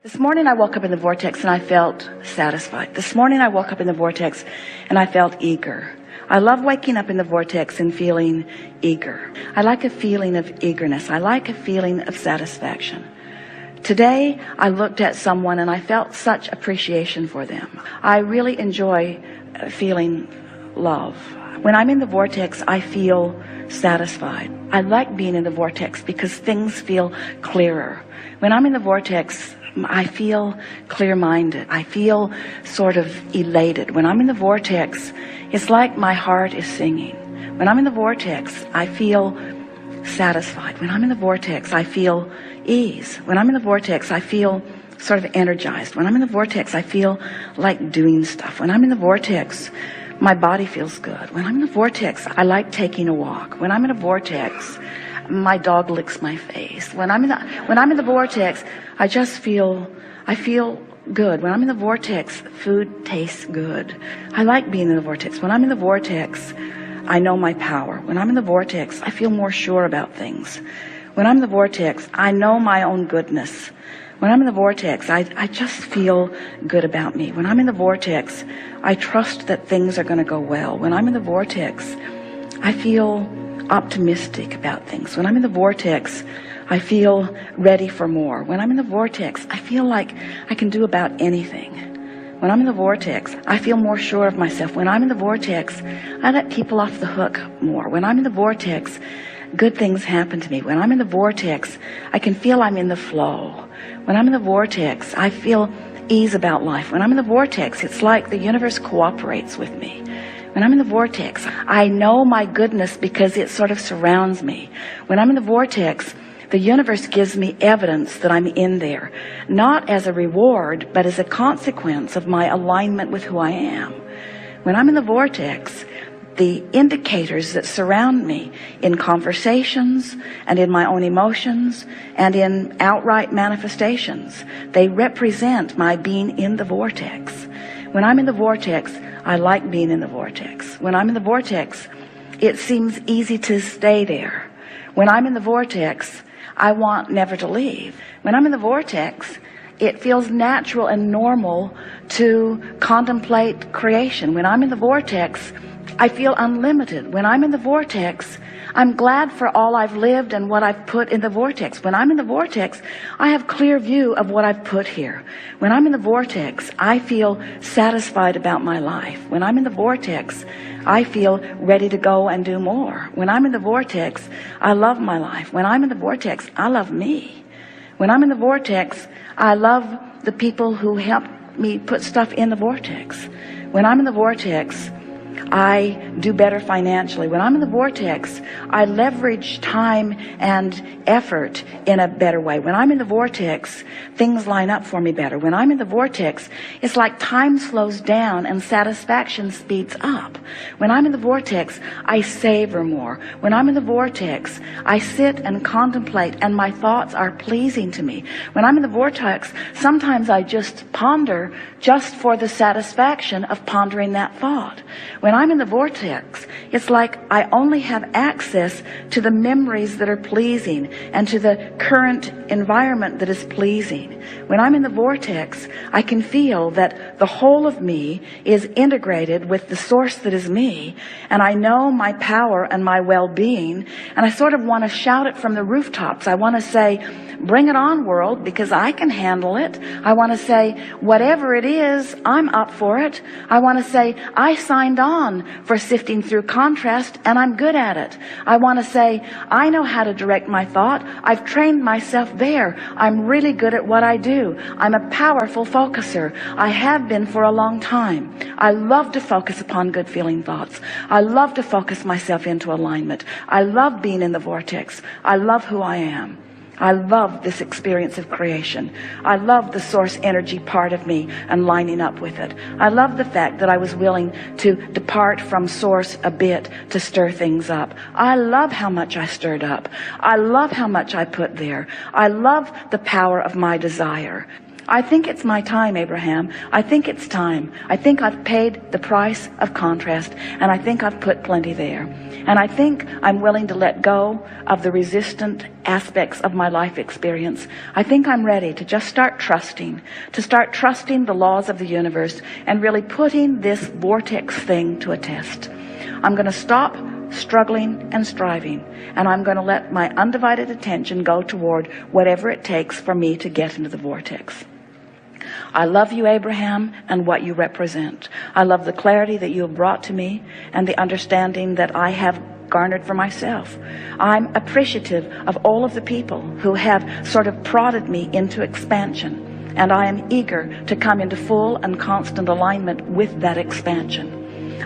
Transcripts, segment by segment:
This morning I woke up in the vortex and I felt satisfied. This morning I woke up in the vortex and I felt eager. I love waking up in the vortex and feeling eager. I like a feeling of eagerness. I like a feeling of satisfaction. Today I looked at someone and I felt such appreciation for them. I really enjoy feeling love. When I'm in the vortex, I feel satisfied. I like being in the vortex because things feel clearer. When I'm in the vortex, I feel clear-minded. I feel sort of elated. When I'm in the vortex, it's like my heart is singing. When I'm in the vortex, I feel satisfied. When I'm in the vortex, I feel ease. When I'm in the vortex, I feel sort of energized. When I'm in the vortex, I feel like doing stuff. When I'm in the vortex, my body feels good. When I'm in the vortex, I like taking a walk. When I'm in a vortex, my dog licks my face. When I'm in the vortex, I feel good. When I'm in the vortex, food tastes good. I like being in the vortex. When I'm in the vortex, I know my power. When I'm in the vortex, I feel more sure about things. When I'm in the vortex, I know my own goodness. When I'm in the vortex, I just feel good about me. When I'm in the vortex, I trust that things are going to go well. When I'm in the vortex, I feel optimistic about things. When I'm in the vortex, I feel ready for more. When I'm in the vortex, I feel like I can do about anything. When I'm in the vortex, I feel more sure of myself. When I'm in the vortex, I let people off the hook more. When I'm in the vortex, good things happen to me. When I'm in the vortex, I can feel I'm in the flow. When I'm in the vortex, I feel ease about life. When I'm in the vortex, it's like the universe cooperates with me. When I'm in the vortex, I know my goodness because it sort of surrounds me. When I'm in the vortex, the universe gives me evidence that I'm in there, not as a reward, but as a consequence of my alignment with who I am. When I'm in the vortex, the indicators that surround me in conversations and in my own emotions and in outright manifestations, they represent my being in the vortex. When I'm in the vortex, I like being in the vortex. When I'm in the vortex, it seems easy to stay there. When I'm in the vortex, I want never to leave. When I'm in the vortex, it feels natural and normal to contemplate creation. When I'm in the vortex, I feel unlimited. When I'm in the vortex, I'm glad for all I've lived and what I've put in the vortex. When I'm in the vortex, I have clear view of what I've put here. When I'm in the vortex, I feel satisfied about my life. When I'm in the vortex, I feel ready to go and do more. When I'm in the vortex, I love my life. When I'm in the vortex, I love me. When I'm in the vortex, I love the people who help me put stuff in the vortex. When I'm in the vortex, I do better financially. When I'm in the vortex, I leverage time and effort in a better way. When I'm in the vortex, things line up for me better. When I'm in the vortex, it's like time slows down and satisfaction speeds up. When I'm in the vortex, I savor more. When I'm in the vortex, I sit and contemplate and my thoughts are pleasing to me. When I'm in the vortex, sometimes I just ponder just for the satisfaction of pondering that thought. When I'm in the vortex, it's like I only have access to the memories that are pleasing and to the current environment that is pleasing. When I'm in the vortex, I can feel that the whole of me is integrated with the source that is me, and I know my power and my well-being, and I sort of want to shout it from the rooftops. I want to say, bring it on, world, because I can handle it. I want to say, whatever it is, I'm up for it. I want to say, I signed on for sifting through contrast, and I'm good at it. I want to say, I know how to direct my thought. I've trained myself there. I'm really good at what I do. I'm a powerful focuser. I have been for a long time. I love to focus upon good feeling thoughts. I love to focus myself into alignment. I love being in the vortex. I love who I am. I love this experience of creation. I love the source energy part of me and lining up with it. I love the fact that I was willing to depart from source a bit to stir things up. I love how much I stirred up. I love how much I put there. I love the power of my desire. I think it's my time, Abraham. I think it's time. I think I've paid the price of contrast, and I think I've put plenty there. And I think I'm willing to let go of the resistant aspects of my life experience. I think I'm ready to just start trusting the laws of the universe and really putting this vortex thing to a test. I'm going to stop struggling and striving, and I'm going to let my undivided attention go toward whatever it takes for me to get into the vortex. I love you, Abraham, and what you represent. I love the clarity that you have brought to me and the understanding that I have garnered for myself. I'm appreciative of all of the people who have sort of prodded me into expansion, and I am eager to come into full and constant alignment with that expansion.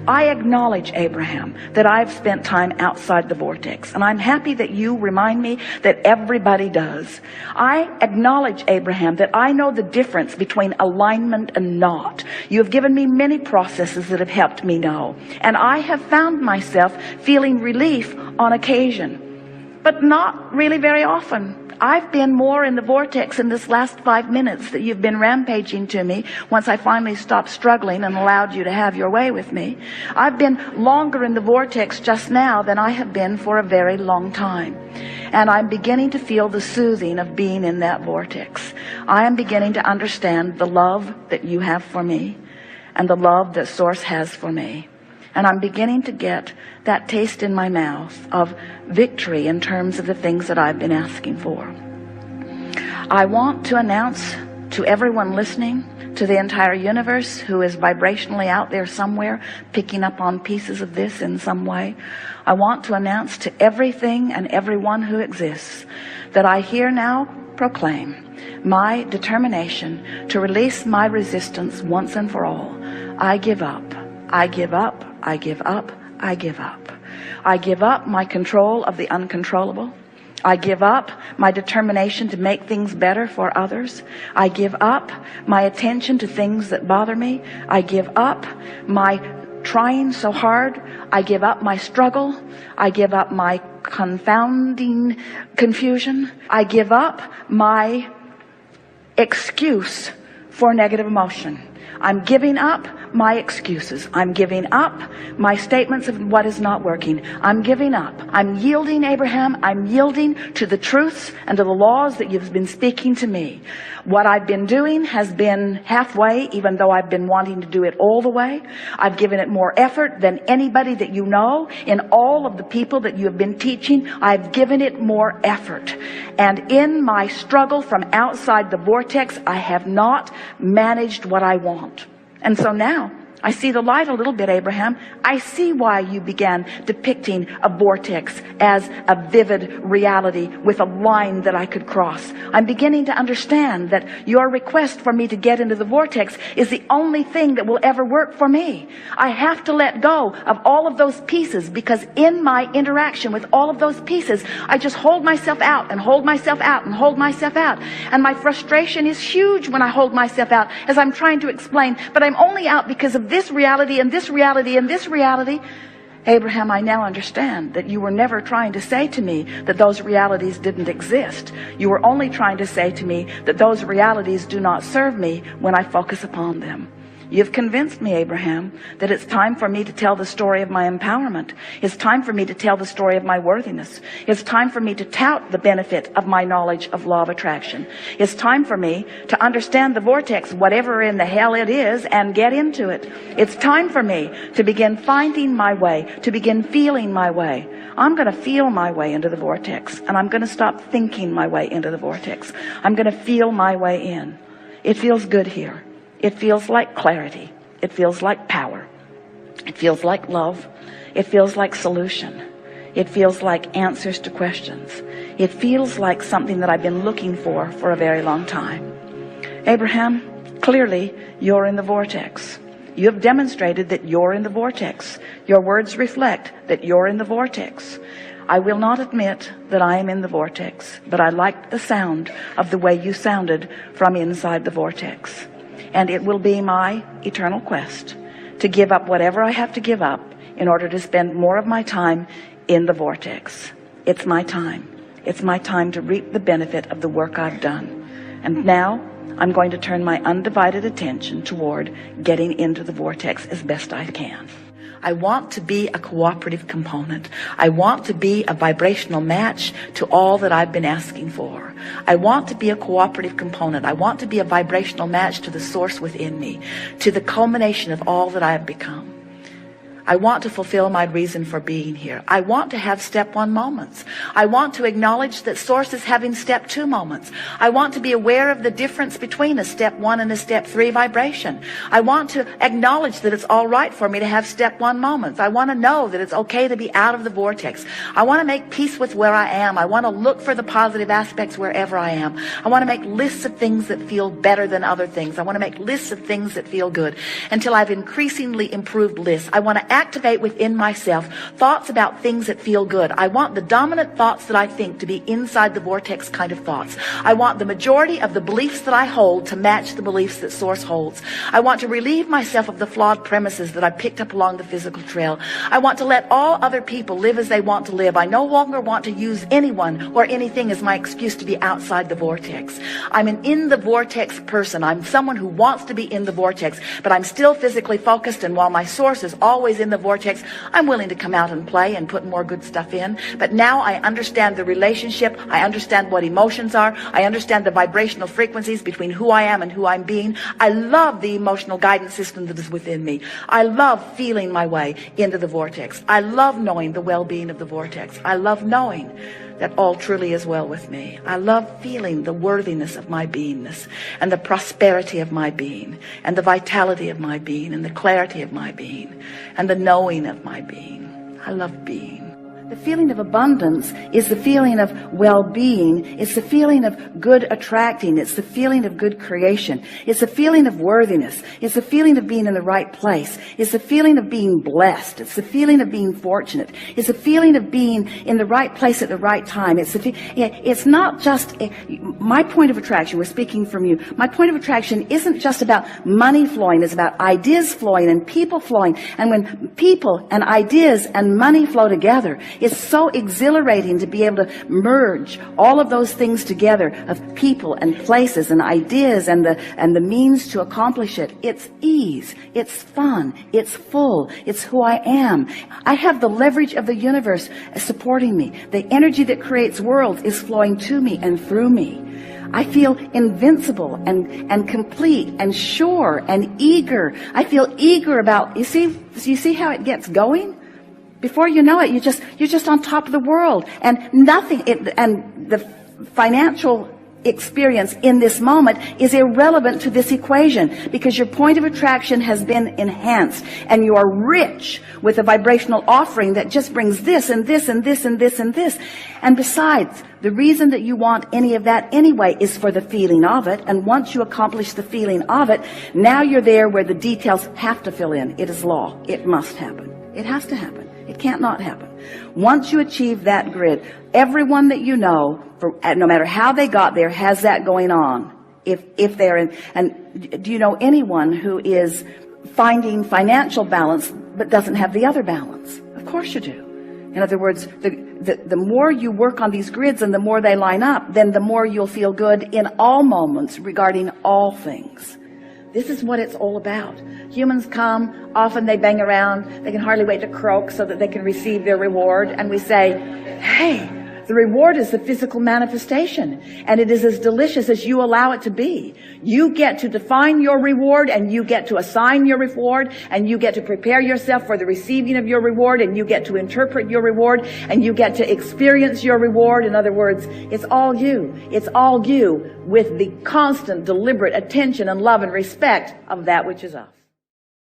I acknowledge, Abraham, that I've spent time outside the vortex, and I'm happy that you remind me that everybody does. I acknowledge, Abraham, that I know the difference between alignment and not. You have given me many processes that have helped me know, and I have found myself feeling relief on occasion, but not really very often. I've been more in the vortex in this last 5 minutes that you've been rampaging to me once I finally stopped struggling and allowed you to have your way with me. I've been longer in the vortex just now than I have been for a very long time. And I'm beginning to feel the soothing of being in that vortex. I am beginning to understand the love that you have for me and the love that Source has for me. And I'm beginning to get that taste in my mouth of victory in terms of the things that I've been asking for. I want to announce to everyone listening, to the entire universe who is vibrationally out there somewhere, picking up on pieces of this in some way. I want to announce to everything and everyone who exists that I here now proclaim my determination to release my resistance once and for all. I give up. I give up. I give up. I give up. I give up my control of the uncontrollable. I give up my determination to make things better for others. I give up my attention to things that bother me. I give up my trying so hard. I give up my struggle. I give up my confounding confusion. I give up my excuse for negative emotion. I'm giving up my excuses. I'm giving up my statements of what is not working. I'm giving up. I'm yielding, Abraham. I'm yielding to the truths and to the laws that you've been speaking to me. What I've been doing has been halfway, even though I've been wanting to do it all the way. I've given it more effort than anybody that you know. In all of the people that you have been teaching, I've given it more effort. And in my struggle from outside the vortex, I have not managed what I want. And so now I see the light a little bit, Abraham. I see why you began depicting a vortex as a vivid reality with a line that I could cross. I'm beginning to understand that your request for me to get into the vortex is the only thing that will ever work for me. I have to let go of all of those pieces, because in my interaction with all of those pieces, I just hold myself out and hold myself out and hold myself out. And my frustration is huge when I hold myself out as I'm trying to explain, but I'm only out because of this reality and this reality and this reality. Abraham, I now understand that you were never trying to say to me that those realities didn't exist. You were only trying to say to me that those realities do not serve me when I focus upon them. You've convinced me, Abraham, that it's time for me to tell the story of my empowerment. It's time for me to tell the story of my worthiness. It's time for me to tout the benefit of my knowledge of law of attraction. It's time for me to understand the vortex, whatever in the hell it is, and get into it. It's time for me to begin finding my way, to begin feeling my way. I'm going to feel my way into the vortex, and I'm going to stop thinking my way into the vortex. I'm going to feel my way in. It feels good here. It feels like clarity. It feels like power. It feels like love. It feels like solution. It feels like answers to questions. It feels like something that I've been looking for a very long time. Abraham, clearly you're in the vortex. You have demonstrated that you're in the vortex. Your words reflect that you're in the vortex. I will not admit that I am in the vortex, but I liked the sound of the way you sounded from inside the vortex. And it will be my eternal quest to give up whatever I have to give up in order to spend more of my time in the vortex. It's my time. It's my time to reap the benefit of the work I've done. And now I'm going to turn my undivided attention toward getting into the vortex as best I can. I want to be a cooperative component. I want to be a vibrational match to all that I've been asking for. I want to be a cooperative component. I want to be a vibrational match to the source within me, to the culmination of all that I have become. I want to fulfill my reason for being here. I want to have step 1 moments. I want to acknowledge that source is having step 2 moments. I want to be aware of the difference between a step 1 and a step 3 vibration. I want to acknowledge that it's all right for me to have step 1 moments. I want to know that it's okay to be out of the vortex. I want to make peace with where I am. I want to look for the positive aspects wherever I am. I want to make lists of things that feel better than other things. I want to make lists of things that feel good until I've increasingly improved lists. I want to activate within myself thoughts about things that feel good. I want the dominant thoughts that I think to be inside the vortex kind of thoughts. I want the majority of the beliefs that I hold to match the beliefs that source holds. I want to relieve myself of the flawed premises that I picked up along the physical trail. I want to let all other people live as they want to live. I no longer want to use anyone or anything as my excuse to be outside the vortex. I'm an in the vortex person. I'm someone who wants to be in the vortex, but I'm still physically focused, and while my source is always in the vortex, I'm willing to come out and play and put more good stuff in. But now I understand the relationship. I understand what emotions are. I understand the vibrational frequencies between who I am and who I'm being. I love the emotional guidance system that is within me. I love feeling my way into the vortex. I love knowing the well-being of the vortex. I love knowing that all truly is well with me. I love feeling the worthiness of my beingness, and the prosperity of my being, and the vitality of my being, and the clarity of my being, and the knowing of my being. I love being. The feeling of abundance is the feeling of well-being. It's the feeling of good attracting. It's the feeling of good creation. It's the feeling of worthiness. It's the feeling of being in the right place. It's the feeling of being blessed. It's the feeling of being fortunate. It's the feeling of being in the right place at the right time. It's not just my point of attraction. We're speaking from you. My point of attraction isn't just about money flowing. It's about ideas flowing and people flowing. And when people and ideas and money flow together, it's so exhilarating to be able to merge all of those things together, of people and places and ideas and the means to accomplish it. It's ease. It's fun. It's full. It's who I am. I have the leverage of the universe supporting me. The energy that creates worlds is flowing to me and through me. I feel invincible and complete and sure and eager. I feel eager about, you see how it gets going? Before you know it, you're just on top of the world, and and the financial experience in this moment is irrelevant to this equation, because your point of attraction has been enhanced, and you are rich with a vibrational offering that just brings this and this and this and this and this. And besides, the reason that you want any of that anyway is for the feeling of it. And once you accomplish the feeling of it, now you're there where the details have to fill in. It is law. It must happen. It has to happen. It can't not happen. Once you achieve that grid, everyone that you know, no matter how they got there, has that going on. If they're in, and do you know anyone who is finding financial balance but doesn't have the other balance? Of course you do. In other words, the more you work on these grids and the more they line up, then the more you'll feel good in all moments regarding all things. This is what it's all about. Humans come, often they bang around, they can hardly wait to croak so that they can receive their reward. And we say, hey, the reward is the physical manifestation, and it is as delicious as you allow it to be. You get to define your reward, and you get to assign your reward, and you get to prepare yourself for the receiving of your reward, and you get to interpret your reward, and you get to experience your reward. In other words, it's all you. It's all you, with the constant, deliberate attention and love and respect of that which is us.